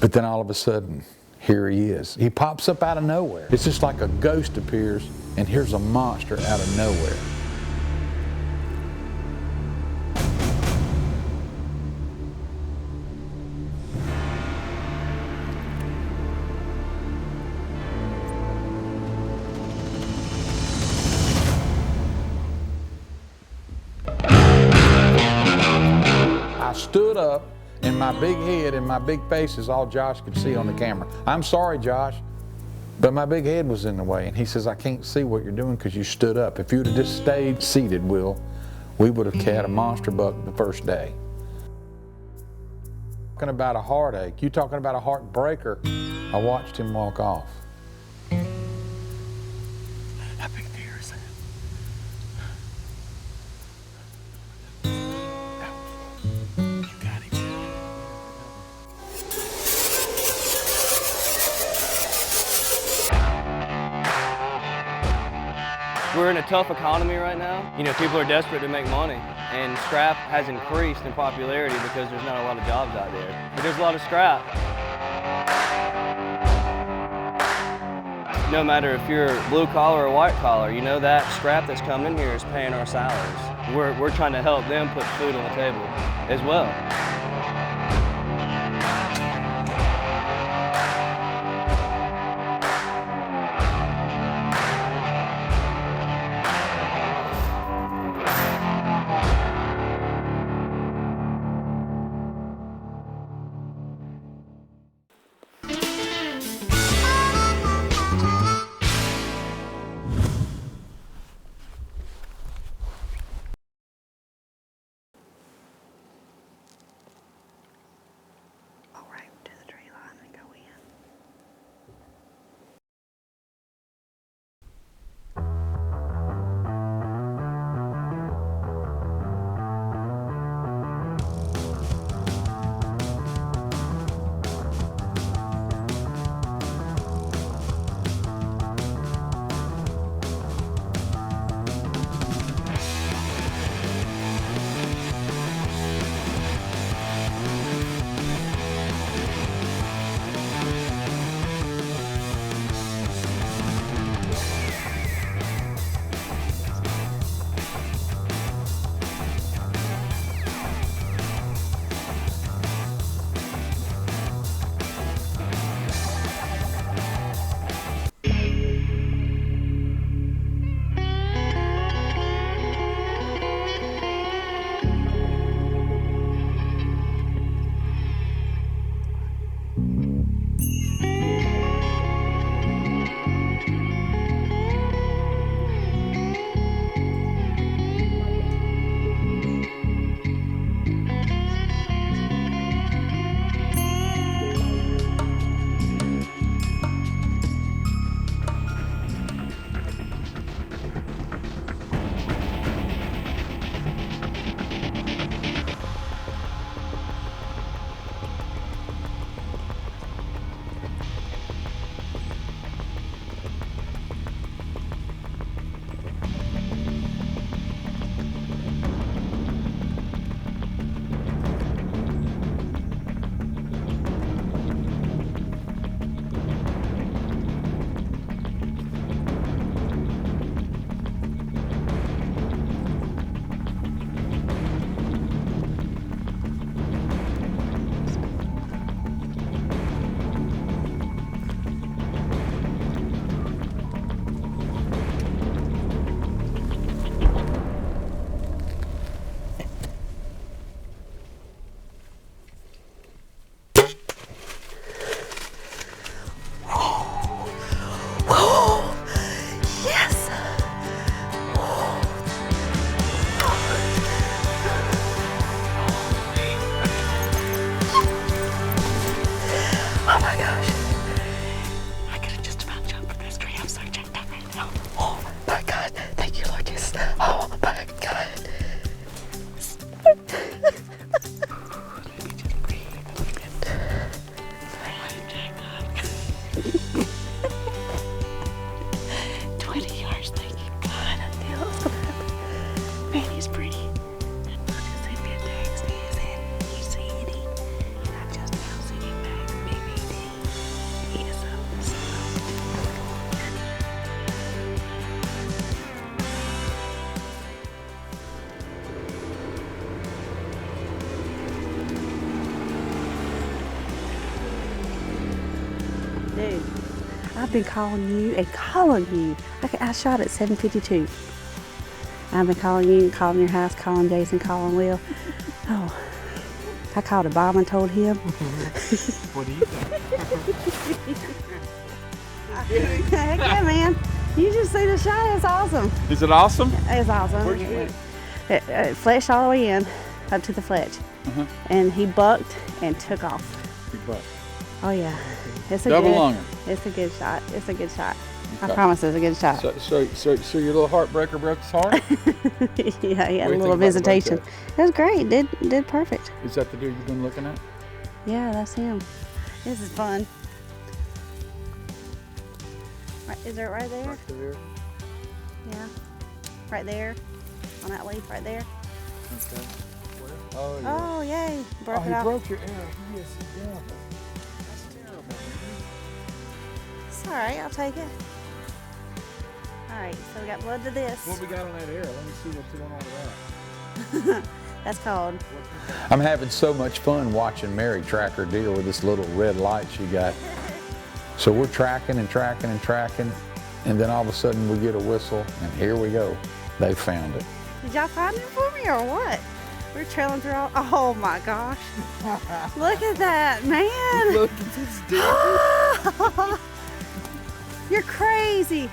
But then all of a sudden, here he is. He pops up out of nowhere. It's just like a ghost appears, and here's a monster out of nowhere. I stood up, and my big head and my big face is all Josh could see on the camera. I'm sorry, Josh, but my big head was in the way. And he says, I can't see what you're doing because you stood up. If you'd have just stayed seated, Will, we would have had a monster buck the first day. Talking about a heartache, you talking about a heartbreaker, I watched him walk off. How big a deer is that? You got him. We're in a tough economy right now. You know, people are desperate to make money, and scrap has increased in popularity because there's not a lot of jobs out there. But there's a lot of scrap. No matter if you're blue collar or white collar, you know that scrap that's coming in here is paying our salaries. We're trying to help them put food on the table as well. Dude, I've been calling you and calling you. I shot at 7:52. I've been calling you, calling your house, calling Jason, calling Will. Oh, I called a bomb and told him. What do you think? Heck yeah, man. You just see the shot. It's awesome. Is it awesome? It's awesome. Where'd you hit? It fletched all the way in, up to the fletch. And he bucked and took off. Big buck. Oh yeah. It's a Double good, longer. It's a good shot. It's a good shot. Okay. I promise it's a good shot. So your little heartbreaker broke his heart? Yeah, he had What do a you little think about visitation. that? It was great. Did perfect. Is that the dude you've been looking at? Yeah, that's him. This is fun. Right, is it right there? Right there. Yeah. Right there. On that leaf right there. Okay. Where? Oh, yeah. Oh, yay. Broke he it off. broke your arrow. He is terrible. That's terrible. It's all right. I'll take it. All right. So we got blood to this. What we got on that arrow? Let me see what's going on with that. That's called. I'm having so much fun watching Mary track her deer with this little red light she got. So we're tracking and tracking and tracking, and then all of a sudden we get a whistle, and here we go. They found it. Did y'all find it for me or what? We're trailing through all. Oh my gosh. Look at that, man. Look at this deer. You're crazy.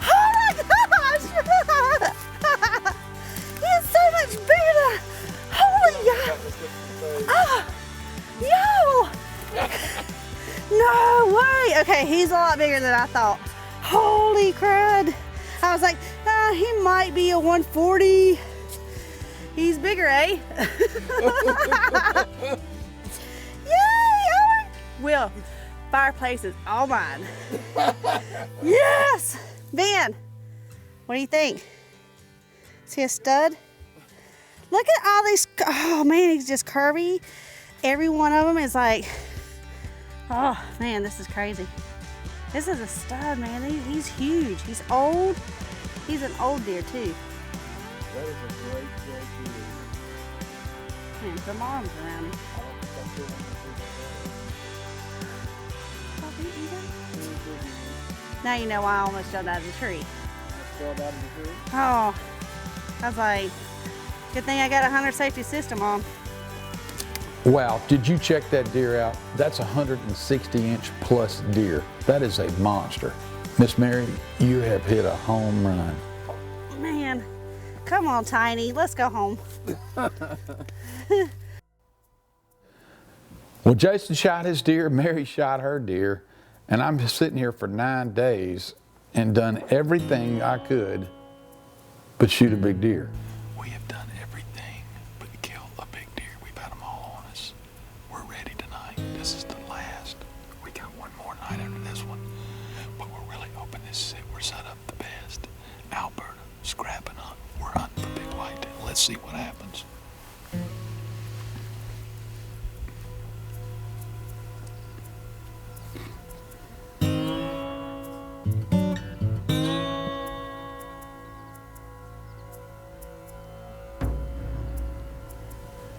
Oh my gosh. He's so much bigger than. Holy God. Oh, yo. No way. Okay, he's a lot bigger than I thought. Holy crud. I was like, he might be a 140. He's bigger, eh? Yay! Will, fireplace is all mine. Yes! Ben, what do you think? Is he a stud? Look at all these, oh man, he's just curvy. Every one of them is like, oh man, this is crazy. This is a stud, man. He's huge. He's old. He's an old deer too. That is a great deer. Man, put my arms around him. Now you know why I almost jumped out of the tree. Oh, I was like, good thing I got a hunter safety system on. Wow, did you check that deer out? That's a 160-inch plus deer. That is a monster. Miss Mary, you have hit a home run. Man, come on, Tiny, let's go home. Well, Jason shot his deer, Mary shot her deer, and I'm sitting here for 9 days and done everything I could but shoot a big deer. We have done everything but kill a big deer. We've had them all on us. We're ready tonight. This is the last. We got one more night after this one. But we're really hoping we're set up the best. Alberta, scrap and hunt. We're hunting for big whitetail. Let's see what happens.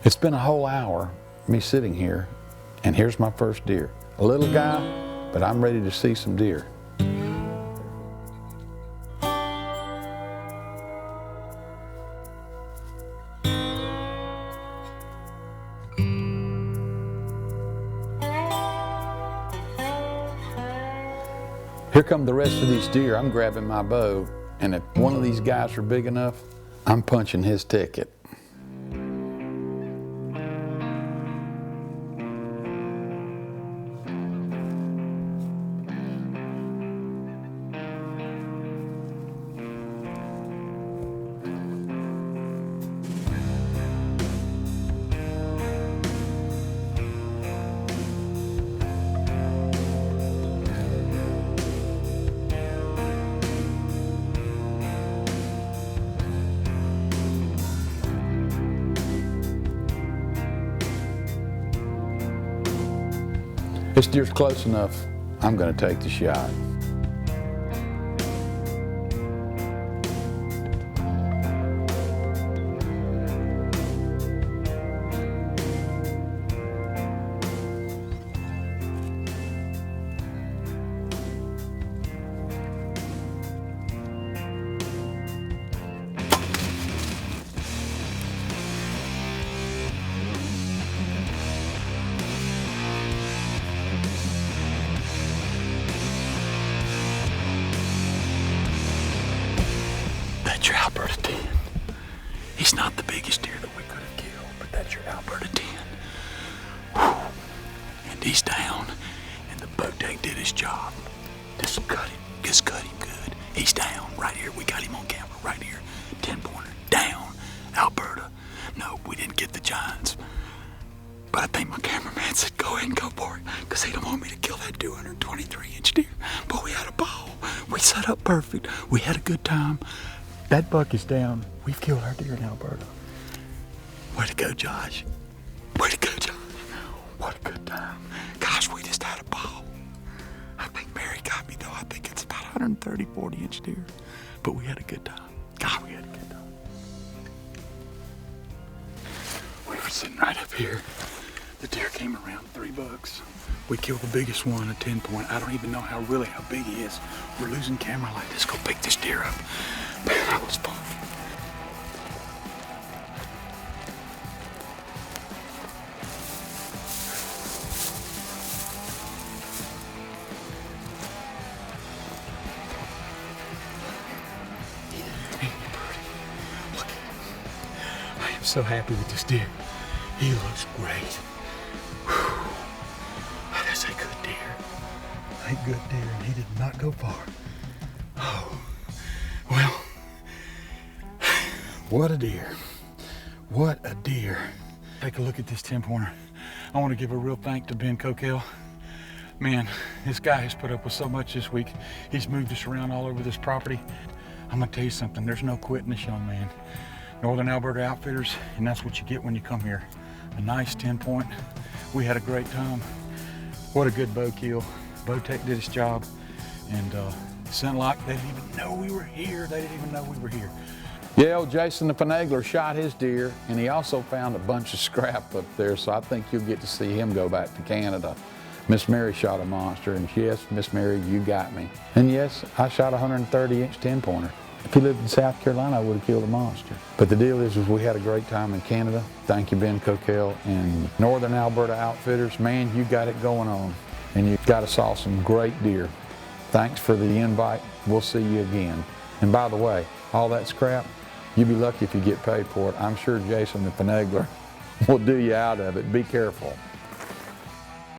It's been a whole hour, me sitting here, and here's my first deer. A little guy, but I'm ready to see some deer. Here come the rest of these deer. I'm grabbing my bow, and if one of these guys are big enough, I'm punching his ticket. This deer's close enough, I'm gonna take the shot. That's your Alberta 10. He's not the biggest deer that we could have killed, but that's your Alberta 10. Whew. And he's down, and the bow tag did his job. Just cut him good. He's down right here. We got him on camera right here. 10-pointer down, Alberta. No, we didn't get the giants. But I think my cameraman said go ahead and go for it, because he don't want me to kill that 223-inch deer. But we had a ball. We set up perfect. We had a good time. That buck is down. We've killed our deer in Alberta. Way to go, Josh. Way to go, Josh. What a good time. Gosh, we just had a ball. I think Mary got me, though. I think it's about 130, 40-inch deer. But we had a good time. God, we had a good time. We were sitting right up here. The deer came around, 3 bucks. We killed the biggest one, a 10-point. I don't even know how big he is. We're losing camera light. Let's go pick this deer up. Man, that was fun. Look at him. I am so happy with this deer. He looks great. Whew. That's a good deer. A good deer, and he did not go far. Oh, well, what a deer. What a deer. Take a look at this 10-pointer. I want to give a real thank to Ben Coquel. Man, this guy has put up with so much this week. He's moved us around all over this property. I'm gonna tell you something, there's no quitting this young man. Northern Alberta Outfitters, and that's what you get when you come here. A nice 10-point. We had a great time. What a good bow kill. Bow tech did his job. And scent lock, they didn't even know we were here. They didn't even know we were here. Yeah, old Jason the finagler shot his deer, and he also found a bunch of scrap up there, so I think you'll get to see him go back to Canada. Miss Mary shot a monster, and yes, Miss Mary, you got me. And yes, I shot a 130-inch 10-pointer. If he lived in South Carolina, I would have killed a monster. But the deal is we had a great time in Canada. Thank you, Ben Coquel and Northern Alberta Outfitters. Man, you got it going on, and you got us all some great deer. Thanks for the invite. We'll see you again. And by the way, all that scrap, you'll be lucky if you get paid for it. I'm sure Jason the finagler will do you out of it. Be careful.